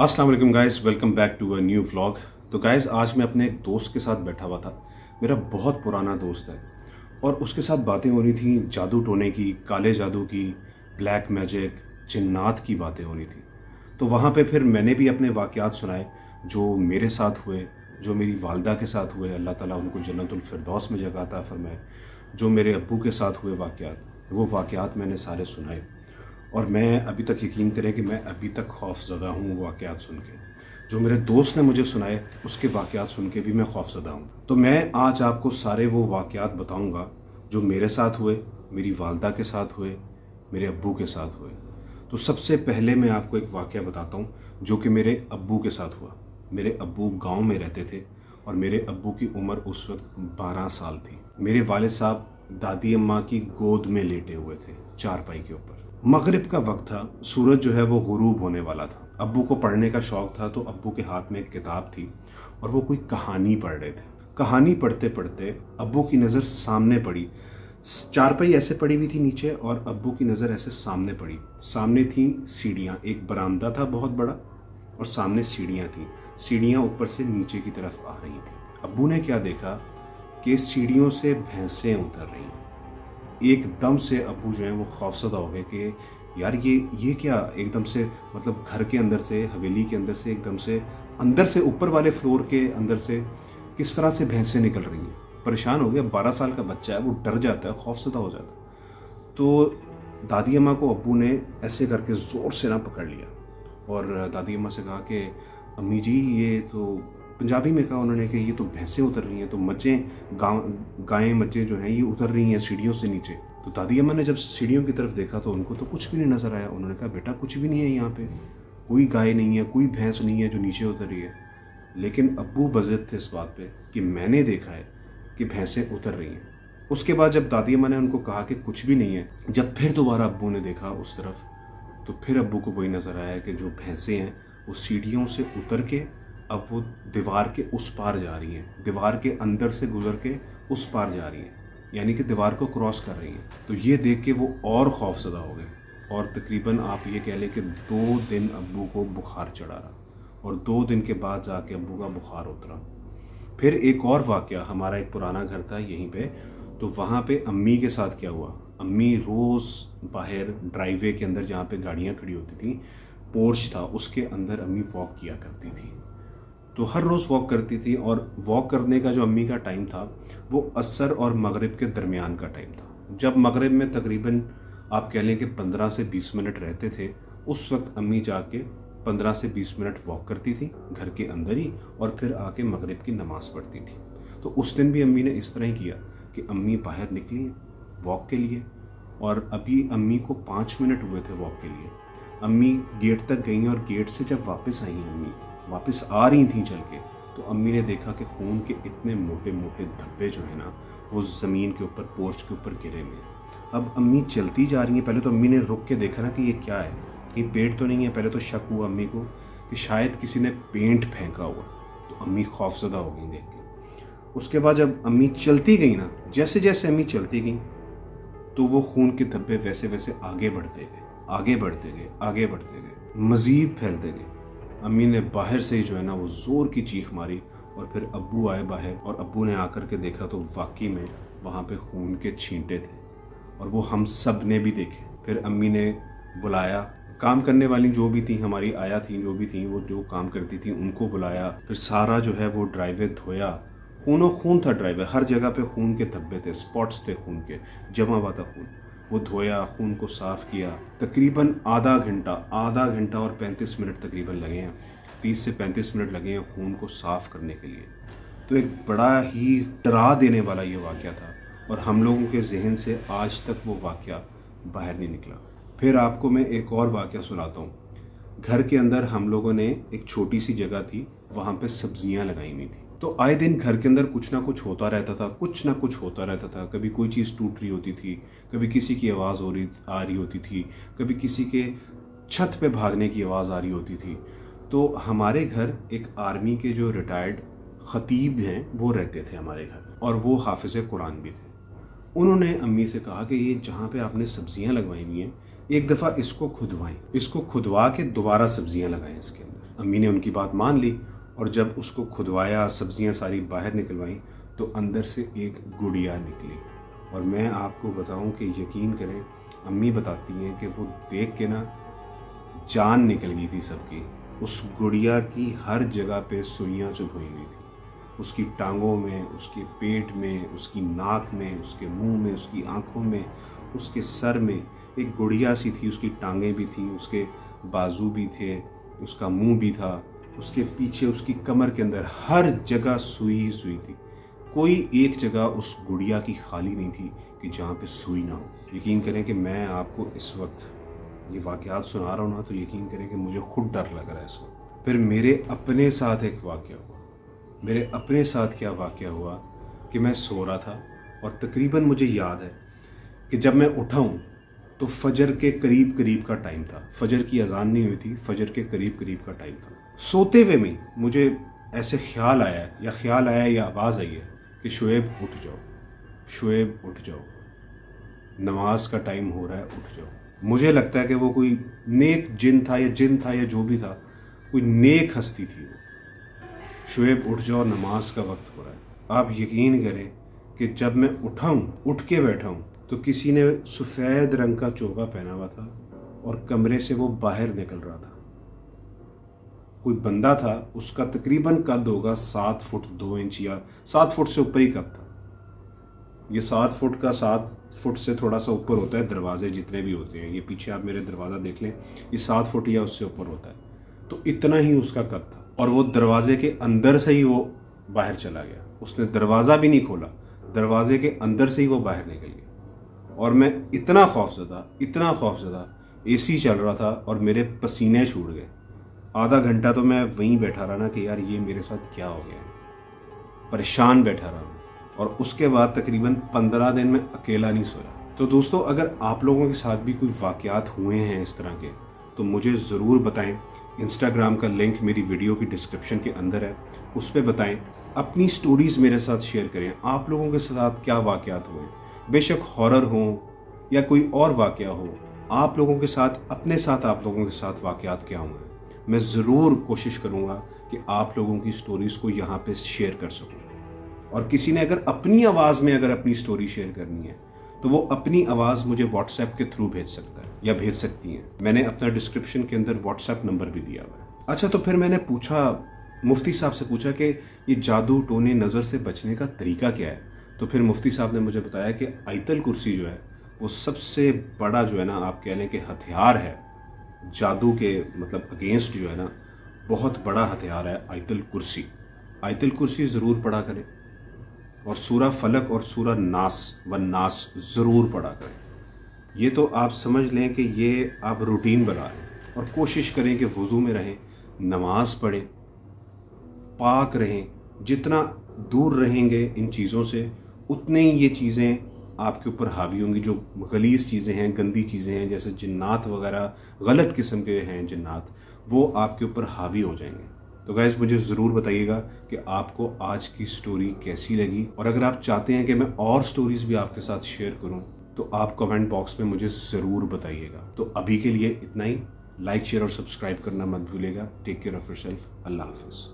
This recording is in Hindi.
अस्सलाम वालेकुम guys, welcome back to a new vlog. तो गाइस आज मैं अपने एक दोस्त के साथ बैठा हुआ था। मेरा बहुत पुराना दोस्त है और उसके साथ बातें हो रही थी जादू टोने की, काले जादू की, ब्लैक मैजिक, जिन्नात की बातें हो रही थी। तो वहाँ पे फिर मैंने भी अपने वाक़यात सुनाए जो मेरे साथ हुए, जो मेरी वालदा के साथ हुए, अल्लाह ताला उनको जन्नतुल फिरदौस में जगह अता फरमाए। जो मेरे अब्बू के साथ हुए वाक़यात, वो वाक़यात मैंने सारे सुनाए और मैं अभी तक यकीन करें कि मैं अभी तक खौफज़दा हूँ वाक़यात सुन के। जो मेरे दोस्त ने मुझे सुनाए उसके वाक़यात सुन के भी मैं खौफज़दा हूँ। तो मैं आज आपको सारे वो वाक़यात बताऊँगा जो मेरे साथ हुए, मेरी वालदा के साथ हुए, मेरे अब्बू के साथ हुए। तो सबसे पहले मैं आपको एक वाक़या बताता हूँ जो कि मेरे अब्बू के साथ हुआ। मेरे अब्बू गाँव में रहते थे और मेरे अब्बू की उम्र उस वक्त 12 साल थी। मेरे वालिद साहब दादी अम्मा की गोद में लेटे हुए थे चारपाई के ऊपर। मगरिब का वक्त था, सूरज जो है वो गुरूब होने वाला था। अब्बू को पढ़ने का शौक था तो अब्बू के हाथ में एक किताब थी और वो कोई कहानी पढ़ रहे थे। कहानी पढ़ते पढ़ते अब्बू की नज़र सामने पड़ी। चारपाई ऐसे पड़ी हुई थी नीचे और अब्बू की नज़र ऐसे सामने पड़ी। सामने थी सीढ़ियाँ, एक बरामदा था बहुत बड़ा और सामने सीढ़ियाँ थी। सीढ़ियाँ ऊपर से नीचे की तरफ आ रही थी। अब्बू ने क्या देखा कि सीढ़ियों से भैंसें उतर रही हैं। एकदम से अब्बू जो है वो खौफज़दा हो गए कि यार ये क्या, एकदम से मतलब घर के अंदर से, हवेली के अंदर से, एकदम से अंदर से, ऊपर वाले फ्लोर के अंदर से किस तरह से भैंसें निकल रही हैं। परेशान हो गया, 12 साल का बच्चा है, वो डर जाता है, खौफज़दा हो जाता है। तो दादी अम्मा को अब्बू ने ऐसे करके ज़ोर से ना पकड़ लिया और दादी अम्मा से कहा कि अम्मी जी, ये तो पंजाबी में कहा उन्होंने कि ये तो भैंसें उतर रही हैं, तो गायें मज्जें जो हैं ये उतर रही हैं सीढ़ियों से नीचे। तो दादी अम्मा ने जब सीढ़ियों की तरफ देखा तो उनको तो कुछ भी नहीं नज़र आया। उन्होंने कहा बेटा कुछ भी नहीं है, यहाँ पे कोई गाय नहीं है, कोई भैंस नहीं है जो नीचे उतर रही है। लेकिन अब्बू बज़िद थे इस बात पे कि मैंने देखा है कि भैंसें उतर रही हैं। उसके बाद जब दादी अम्मा ने उनको कहा कि कुछ भी नहीं है, जब फिर दोबारा अब्बू ने देखा उस तरफ तो फिर अब्बू को वही नज़र आया कि जो भैंसें हैं वो सीढ़ियों से उतर के अब वो दीवार के उस पार जा रही हैं, दीवार के अंदर से गुजर के उस पार जा रही हैं, यानी कि दीवार को क्रॉस कर रही हैं। तो ये देख के वो और खौफज़दा हो गए और तकरीबन आप ये कह लें कि 2 दिन अब्बू को बुखार चढ़ा रहा और 2 दिन के बाद जाके अब्बू का बुखार उतरा। फिर एक और वाक़या, हमारा एक पुराना घर था यहीं पे, तो वहाँ पे अम्मी के साथ क्या हुआ, अम्मी रोज़ बाहर ड्राइवे के अंदर जहाँ पे गाड़ियाँ खड़ी होती थी, पोर्च था, उसके अंदर अम्मी वॉक किया करती थी। तो हर रोज़ वॉक करती थी और वॉक करने का जो अम्मी का टाइम था वो असर और मगरिब के दरमियान का टाइम था। जब मगरिब में तकरीबन आप कह लें कि 15 से 20 मिनट रहते थे, उस वक्त अम्मी जाके 15 से 20 मिनट वॉक करती थी घर के अंदर ही और फिर आके मगरिब की नमाज़ पढ़ती थी। तो उस दिन भी अम्मी ने इस तरह ही किया कि अम्मी बाहर निकली वॉक के लिए और अभी अम्मी को 5 मिनट हुए थे वॉक के लिए। अम्मी गेट तक गई और गेट से जब वापस आई अम्मी वापस आ रही थी चल के, तो अम्मी ने देखा कि खून के इतने मोटे मोटे धब्बे जो है ना वो ज़मीन के ऊपर, पोर्च के ऊपर गिरे हुए हैं। अब अम्मी चलती जा रही हैं। पहले तो अम्मी ने रुक के देखा ना कि ये क्या है, कहीं पेंट तो नहीं है। पहले तो शक हुआ अम्मी को कि शायद किसी ने पेंट फेंका हुआ, तो अम्मी खौफज़दा हो गई देख के। उसके बाद जब अम्मी चलती गई ना, जैसे जैसे अम्मी चलती गई तो वो खून के धब्बे वैसे वैसे आगे बढ़ते गए, आगे बढ़ते गए, आगे बढ़ते गए, मज़ीद फैलते गए। अम्मी ने बाहर से ही जो है ना वो ज़ोर की चीख मारी और फिर अब्बू आए बाहर और अब्बू ने आकर के देखा तो वाकई में वहाँ पे खून के छींटे थे और वो हम सब ने भी देखे। फिर अम्मी ने बुलाया, काम करने वाली जो भी थी, हमारी आया थी जो भी थी, वो जो काम करती थी उनको बुलाया। फिर सारा जो है वो ड्राइवे धोया, खूनों खून था ड्राइवे, हर जगह पे खून के धब्बे थे, स्पॉट्स थे खून के, जमा हुआ था खून। वो धोया, खून को साफ़ किया। तकरीबन आधा घंटा और 35 मिनट तकरीबन लगे हैं, 30 से 35 मिनट लगे हैं खून को साफ़ करने के लिए। तो एक बड़ा ही डरा देने वाला ये वाक़या था और हम लोगों के जहन से आज तक वो वाक़या बाहर नहीं निकला। फिर आपको मैं एक और वाक़या सुनाता हूँ। घर के अंदर हम लोगों ने एक छोटी सी जगह थी, वहाँ पे सब्जियाँ लगाई हुई थी। तो आए दिन घर के अंदर कुछ ना कुछ होता रहता था, कुछ ना कुछ होता रहता था। कभी कोई चीज़ टूट रही होती थी, कभी किसी की आवाज़ आ रही होती थी, कभी किसी के छत पे भागने की आवाज़ आ रही होती थी। तो हमारे घर एक आर्मी के जो रिटायर्ड ख़तीब हैं वो रहते थे हमारे घर और वो हाफिज़ कुरान भी थे। उन्होंने अम्मी से कहा कि ये जहाँ पे आपने सब्जियाँ लगवाई हुई हैं, एक दफ़ा इसको खुदवाएं, इसको खुदवा के दोबारा सब्जियाँ लगाएं इसके अंदर। अम्मी ने उनकी बात मान ली और जब उसको खुदवाया, सब्जियां सारी बाहर निकलवाई, तो अंदर से एक गुड़िया निकली। और मैं आपको बताऊं कि यकीन करें, अम्मी बताती हैं कि वो देख के ना जान निकल गई थी सबकी। उस गुड़िया की हर जगह पे सुइयां चुभ हुई थी, उसकी टांगों में, उसके पेट में, उसकी नाक में, उसके मुंह में, उसकी आंखों में, उसके सर में एक गुड़िया सी थी। उसकी टांगें भी थी, उसके बाजू भी थे, उसका मुंह भी था, उसके पीछे, उसकी कमर के अंदर हर जगह सुई ही सुई थी। कोई एक जगह उस गुड़िया की खाली नहीं थी कि जहाँ पे सुई ना हो। यकीन करें कि मैं आपको इस वक्त ये वाक़यात सुना रहा हूँ ना, तो यकीन करें कि मुझे खुद डर लग रहा है इस वक्त। फिर मेरे अपने साथ एक वाक़या हुआ। मेरे अपने साथ क्या वाक़या हुआ कि मैं सो रहा था और तकरीबन मुझे याद है कि जब मैं उठा हूँ तो फजर के करीब करीब का टाइम था। फजर की अजान नहीं हुई थी, फजर के करीब करीब का टाइम था। सोते हुए में मुझे ऐसे ख्याल आया या आवाज़ आई है कि शुएब उठ जाओ, शुएब उठ जाओ, नमाज का टाइम हो रहा है, उठ जाओ। मुझे लगता है कि वो कोई नेक जिन था या जो भी था, कोई नेक हस्ती थी वो। शुएब उठ जाओ, नमाज का वक्त हो रहा है। आप यकीन करें कि जब मैं उठा हूँ, उठ के बैठा हूँ, तो किसी ने सफ़ेद रंग का चोगा पहना हुआ था और कमरे से वो बाहर निकल रहा था। कोई बंदा था, उसका तकरीबन कद होगा 7 फुट 2 इंच या 7 फुट से ऊपर ही कद था। ये 7 फुट का 7 फुट से थोड़ा सा ऊपर होता है, दरवाजे जितने भी होते हैं। ये पीछे आप मेरे दरवाज़ा देख लें, ये 7 फुट या उससे ऊपर होता है। तो इतना ही उसका कद था और वो दरवाजे के अंदर से ही वो बाहर चला गया। उसने दरवाज़ा भी नहीं खोला, दरवाजे के अंदर से ही वो बाहर निकल गया। और मैं इतना खौफज़दा, एसी चल रहा था और मेरे पसीने छूट गए। आधा घंटा तो मैं वहीं बैठा रहा ना कि यार ये मेरे साथ क्या हो गया, परेशान बैठा रहा। और उसके बाद तकरीबन 15 दिन में अकेला नहीं सोया। तो दोस्तों, अगर आप लोगों के साथ भी कोई वाक़यात हुए हैं इस तरह के, तो मुझे ज़रूर बताएं। इंस्टाग्राम का लिंक मेरी वीडियो की डिस्क्रिप्शन के अंदर है, उस पर बताएं। अपनी स्टोरीज़ मेरे साथ शेयर करें। आप लोगों के साथ क्या वाक़यात हुए, बेशक हॉरर हो या कोई और वाक़या हो, आप लोगों के साथ, अपने साथ आप लोगों के साथ वाक़यात क्या हुए, मैं ज़रूर कोशिश करूँगा कि आप लोगों की स्टोरीज़ को यहाँ पे शेयर कर सकूँ। और किसी ने अगर अपनी आवाज़ में अगर अपनी स्टोरी शेयर करनी है, तो वो अपनी आवाज़ मुझे व्हाट्सएप के थ्रू भेज सकता है या भेज सकती हैं। मैंने अपना डिस्क्रिप्शन के अंदर व्हाट्सएप नंबर भी दिया हुआ है। अच्छा, तो फिर मैंने पूछा, मुफ्ती साहब से पूछा कि ये जादू टोने नज़र से बचने का तरीका क्या है। तो फिर मुफ्ती साहब ने मुझे बताया कि आयतल कुर्सी जो है वो सबसे बड़ा जो है ना, आप कह लें कि हथियार है जादू के मतलब अगेंस्ट, जो है ना, बहुत बड़ा हथियार है आयतल कुर्सी। आयतल कुर्सी ज़रूर पढ़ा करें और सूरा फलक और सूरा नास व नास ज़रूर पढ़ा करें। ये तो आप समझ लें कि ये आप रूटीन बना लें और कोशिश करें कि वज़ू में रहें, नमाज पढ़ें, पाक रहें। जितना दूर रहेंगे इन चीज़ों से, उतने ही ये चीज़ें आपके ऊपर हावी होंगी। जो गलीज़ चीज़ें हैं, गंदी चीज़ें हैं, जैसे जिन्नात वगैरह, गलत किस्म के हैं जिन्नात, वो आपके ऊपर हावी हो जाएंगे। तो गाइस, मुझे ज़रूर बताइएगा कि आपको आज की स्टोरी कैसी लगी। और अगर आप चाहते हैं कि मैं और स्टोरीज़ भी आपके साथ शेयर करूं, तो आप कमेंट बॉक्स में मुझे ज़रूर बताइएगा। तो अभी के लिए इतना ही। लाइक, शेयर और सब्सक्राइब करना मत भूलिएगा। Take care of yourself. अल्लाह हाफ़िज़।